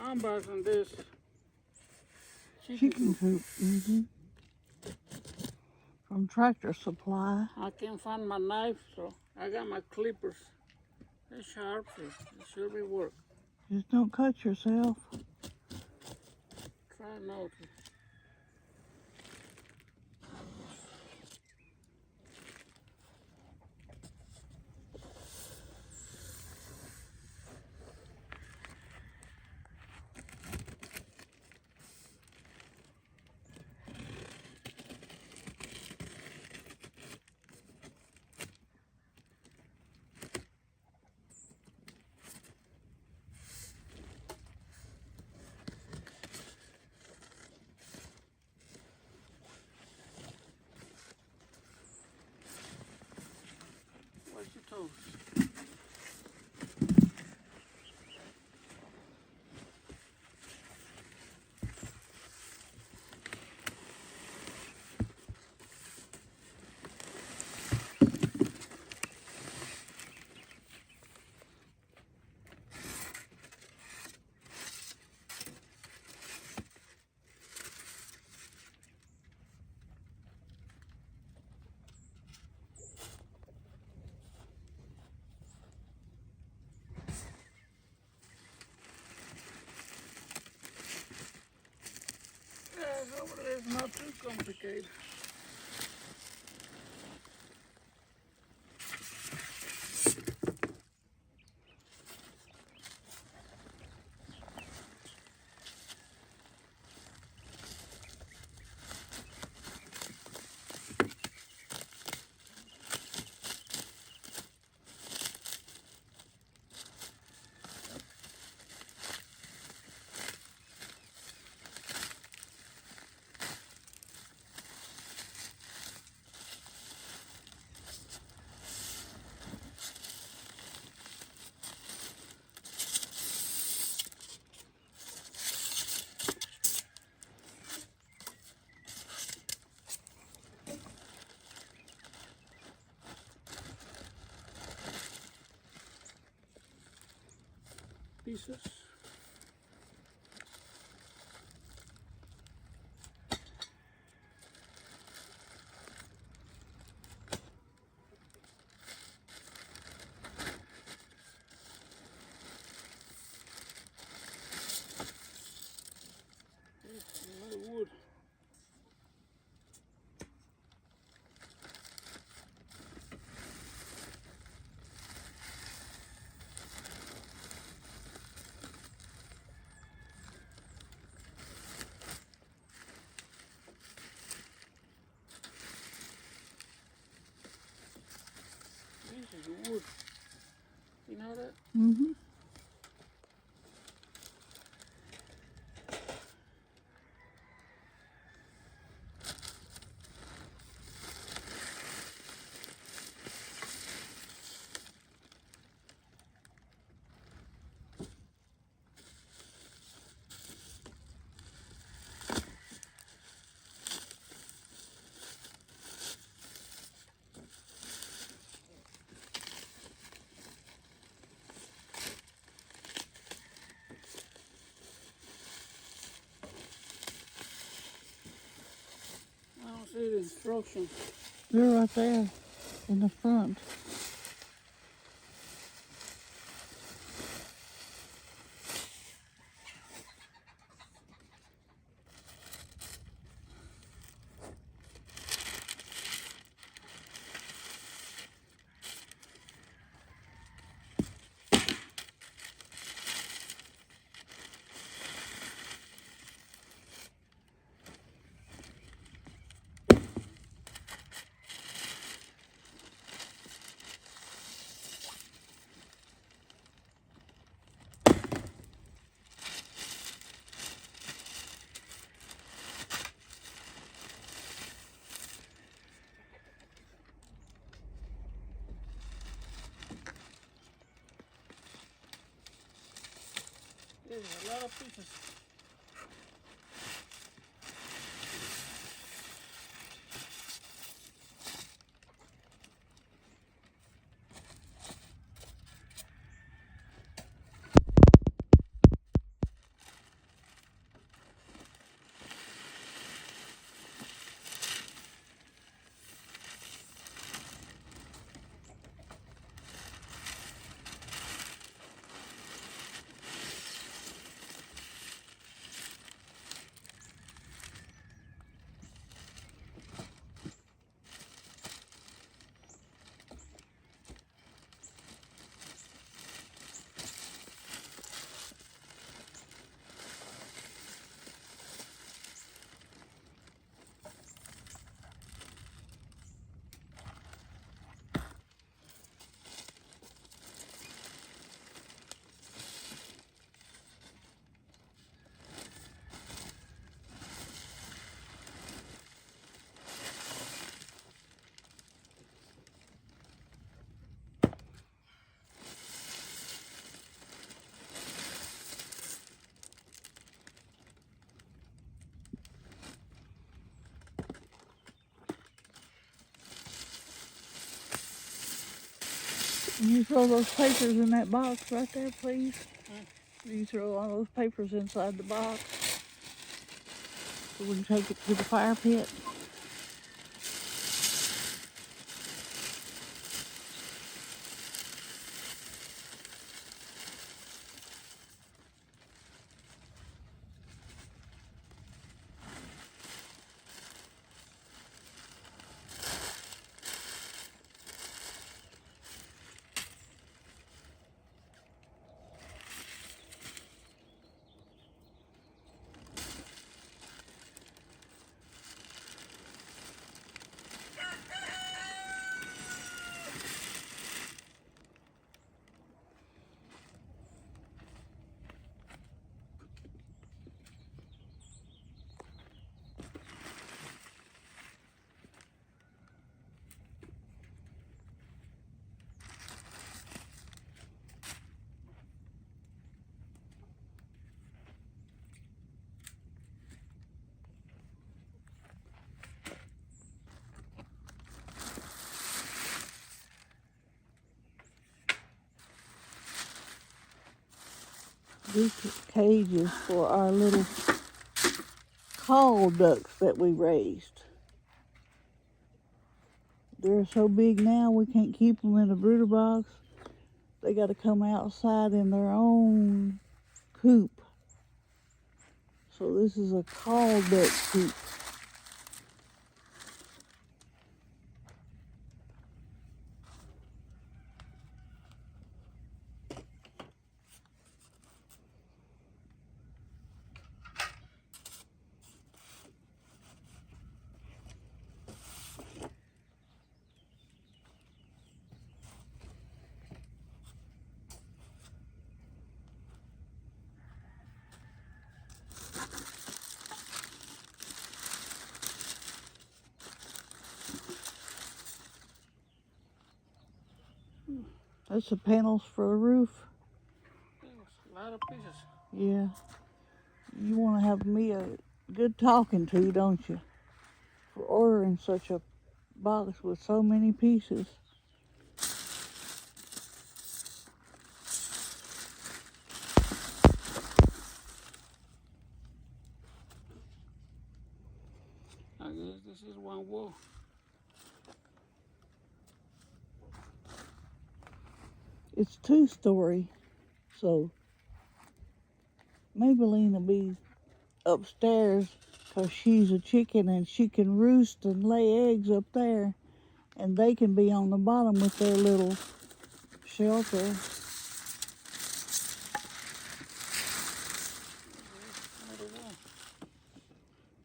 I'm buying this Chicken coop. From Tractor Supply. I can't find my knife, so I got my clippers. They're sharp, so it should be work. Just don't cut yourself. Try not to. Watch your toes. Hopefully it's not too complicated. Pieces. A lot of wood. This is wood. You know that? Mm-hmm. I don't see the instructions. They're right there in the front. There's a lot of pieces. Can you throw those papers in that box right there, please? You throw all those papers inside the box so we can take it to the fire pit. This cage is for our little call ducks that we raised. They're so big now we can't keep them in a brooder box. They got to come outside in their own coop. So this is a call duck coop. That's the panels for a roof. A lot of pieces. Yeah. You want to have me a good talking to, don't you? For ordering such a box with so many pieces. I guess this is one wall. It's 2-story, so Maybelline will be upstairs because she's a chicken and she can roost and lay eggs up there, and they can be on the bottom with their little shelter. Another wall.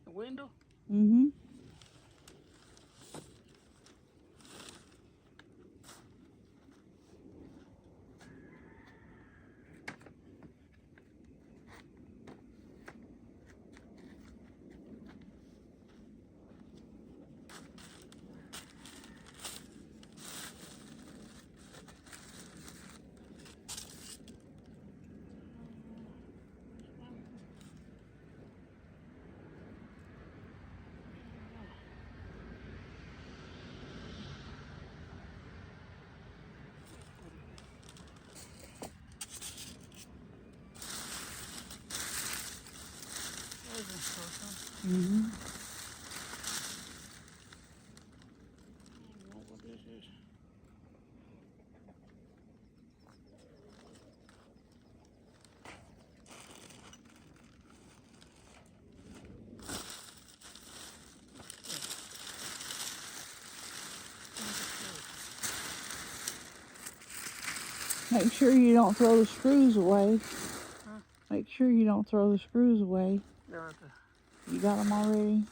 A window? Mm-hmm. Mm-hmm. I don't know what this is. Make sure you don't throw the screws away. Huh? Make sure you don't throw the screws away. Yeah, right there. You got them already?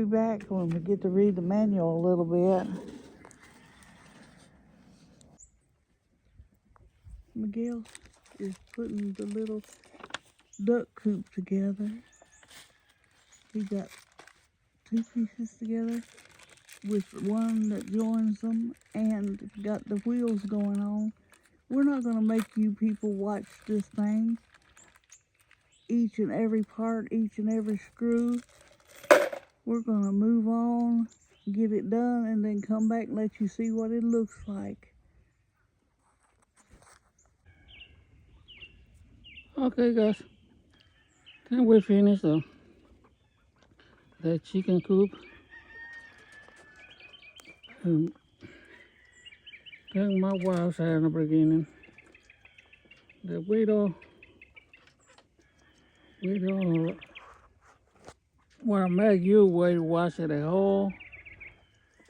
be back when we get to read the manual a little bit. Miguel is putting the little duck coop together. He got 2 pieces together with one that joins them and got the wheels going on. We're not going to make you people watch this thing. Each and every part, each and every screw. We're going to move on, get it done, and then come back and let you see what it looks like. Okay, guys. Then we finish the chicken coop. Then my wife said in the beginning, the widow, want to make you wait watch the whole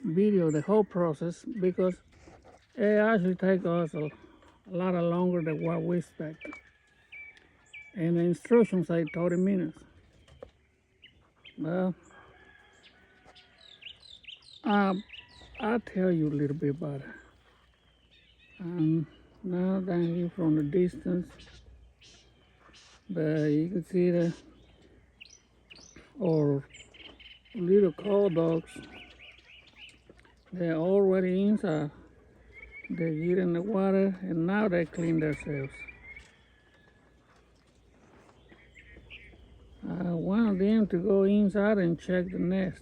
video, the whole process, because it actually takes us a lot longer than what we expect. And the instructions say 30 minutes. Well, I'll tell you a little bit about it. Now down here from the distance, but you can see the little cow dogs. They're already inside. They get in the water and now they clean themselves. I want them to go inside and check the nest,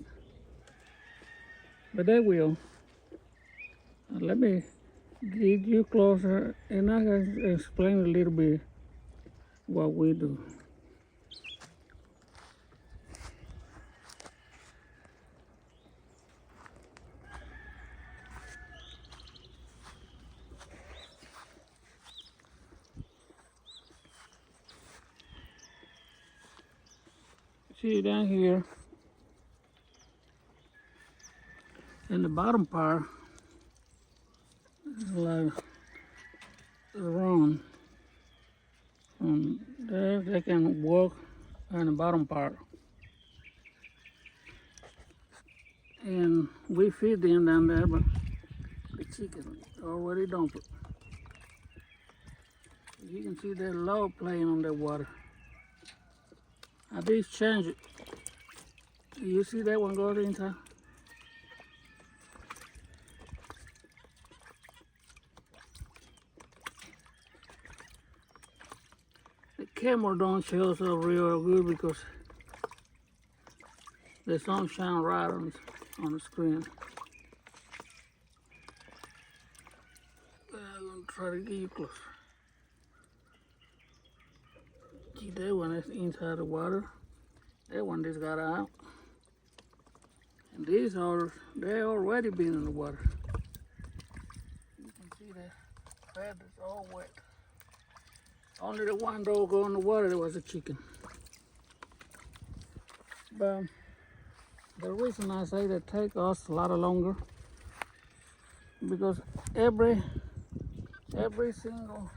but they will. Let me get you closer and I can explain a little bit what we do. See down here in the bottom part is like a run. From there they can walk on the bottom part. And we feed them down there, but the chicken already dumped it. You can see that log playing on the water. I did change it. You see that one goes inside? The camera don't show so real good because the sun shine right on the screen. But I'm gonna try to get you closer. See that one is inside the water. That one just got out. And these others, they already been in the water. You can see the feathers all wet. Only the one dog go in the water, there was a chicken. But the reason I say that take us a lot longer, because every single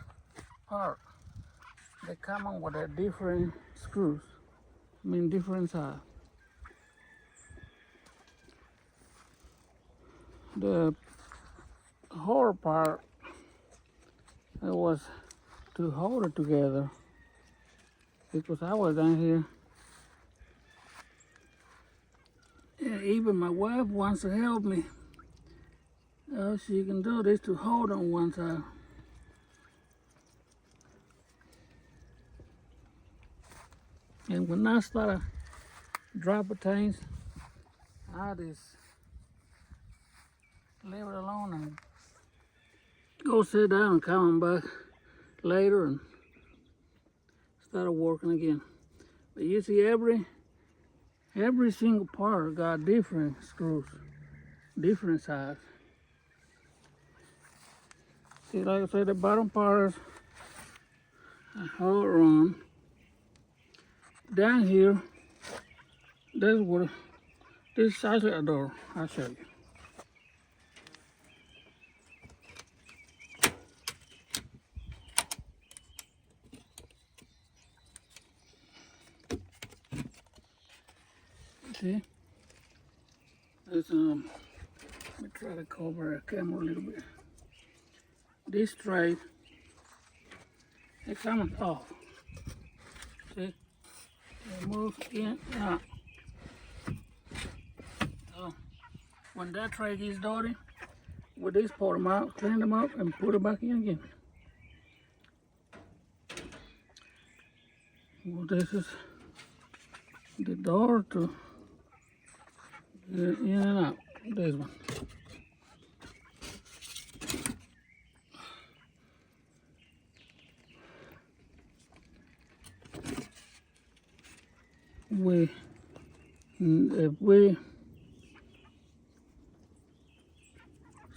part, they come on with a different screws. I mean different size. The hard part, it was to hold it together, because I was down here and even my wife wants to help me. All she can do is to hold on one side. And when I start dropping things, I just leave it alone and go sit down and come back later and start working again. But you see every single part got different screws, different size. See, like I said, the bottom part is a whole run. Down here, that's what this is actually a door. I'll show you. See, Let me try to cover the camera a little bit. This tray, it's coming off. See? It moves in and out. So when that tray gets dirty, with this, pour them out, clean them up, and put it back in again. Well, this is the door to get in and out. This one. If we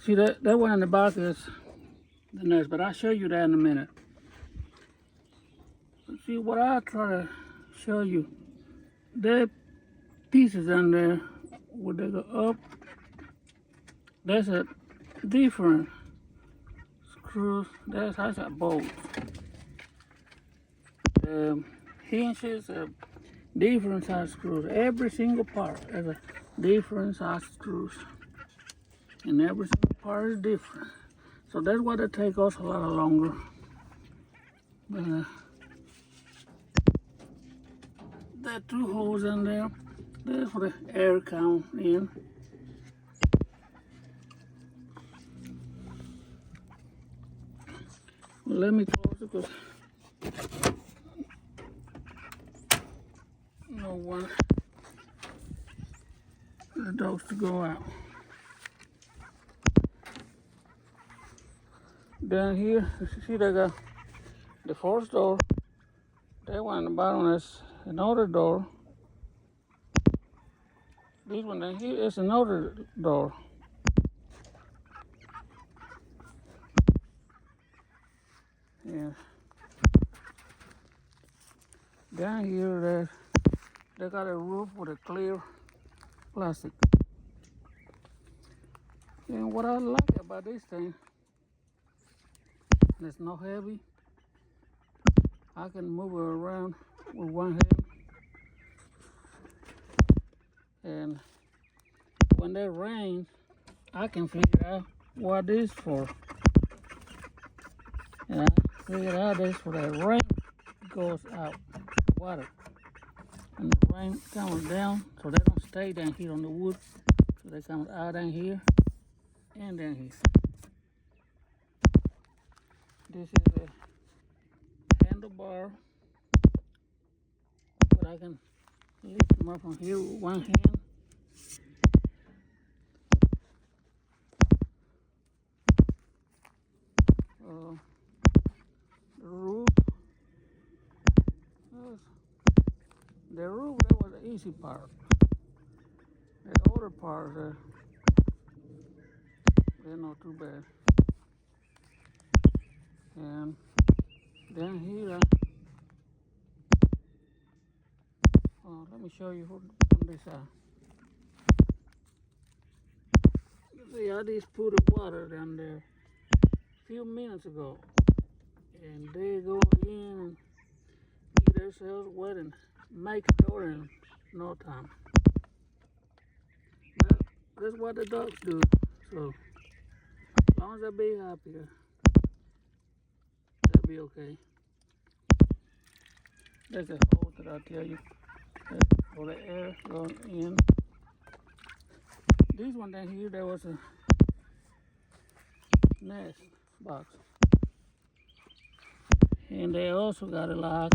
see that one in the back is the nest, but I'll show you that in a minute. See what I try to show you, the pieces in there where they go up, there's a different screws, that's a bolts. Hinges are different size screws. Every single part has a different size screws, and every single part is different. So that's why they take us a lot longer. But there are two holes in there. There's where the air comes in. Well, let me close it because I don't want the dogs to go out. Down here, you see they got the first door. That one on the bottom is another door. This one down here is another door. Yeah. Down here, they got a roof with a clear plastic. And what I like about this thing, it's not heavy. I can move it around with one hand. And when it rains, I can figure out what this is for. And I figured out this for the rain goes out, water. And the rain comes down, so they don't stay down here on the wood. So they come out down here and down here. This is a handlebar, but I can lift them up from here with one hand. The roof, that was the easy part. The other parts, they're not too bad. And down here, let me show you from this side. See, I just put the water down there a few minutes ago, and they go in and get themselves wet and make a door in no time. But that's what the dogs do. So as long as they be happy, they'll be okay. There's a hole that I'll tell you for the air going in. This one down here, there was a nest box, and they also got a lock.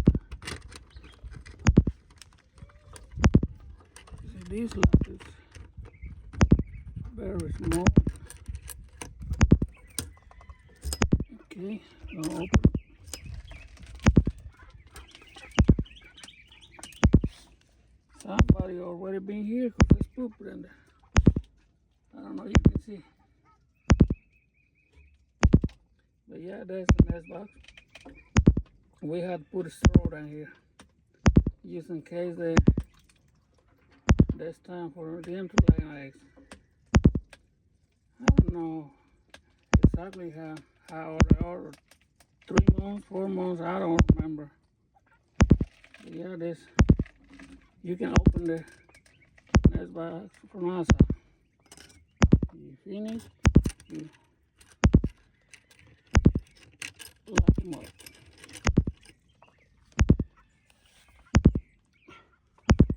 See, this lock is very small. Okay, I'll open it. Somebody already been here because there's poop in there. I don't know if you can see. But yeah, that's the nest box. We had to put a straw down here, just in case there's time for them to lay an eggs. I don't know exactly how they are, 3 months, 4 months, I don't remember. But yeah, you can open the nest box from outside. you finish, you lock them up.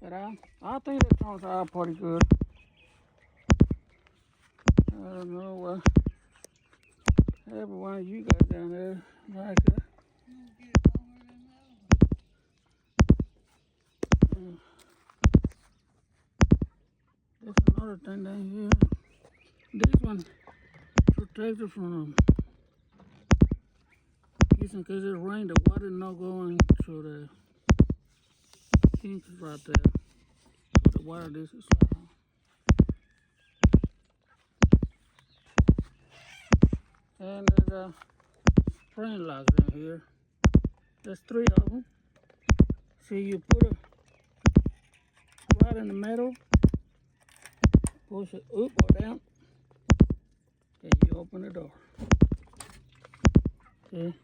But I think that turns out pretty good. I don't know what everyone you got down there like that. There's another thing down here. This one protected from in case it rains, the water not going through the kinks right there. So the water this is and there's a spring locks down here. There's 3 of them. See, you put it right in the middle, push it up or down, and you open the door. See?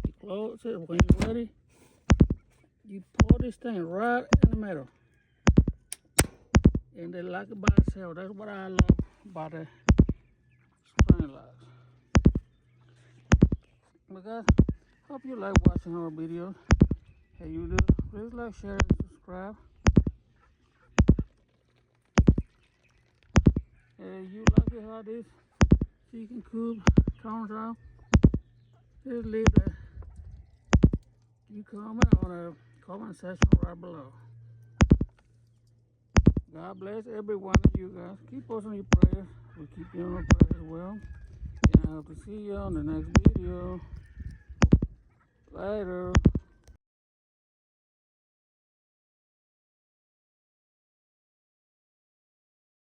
You close it when you're ready. You pour this thing right in the middle. And they lock it by itself. That's what I love about the spring locks. Because hope you like watching our videos. Hey, you do. Please like, share, and subscribe. Hey, you like it how this chicken coop turns out? Just leave that. You comment on the comment section right below. God bless every one of you guys. Keep posting your prayers. We keep you on our prayers as well. And I hope to see you on the next video. Later.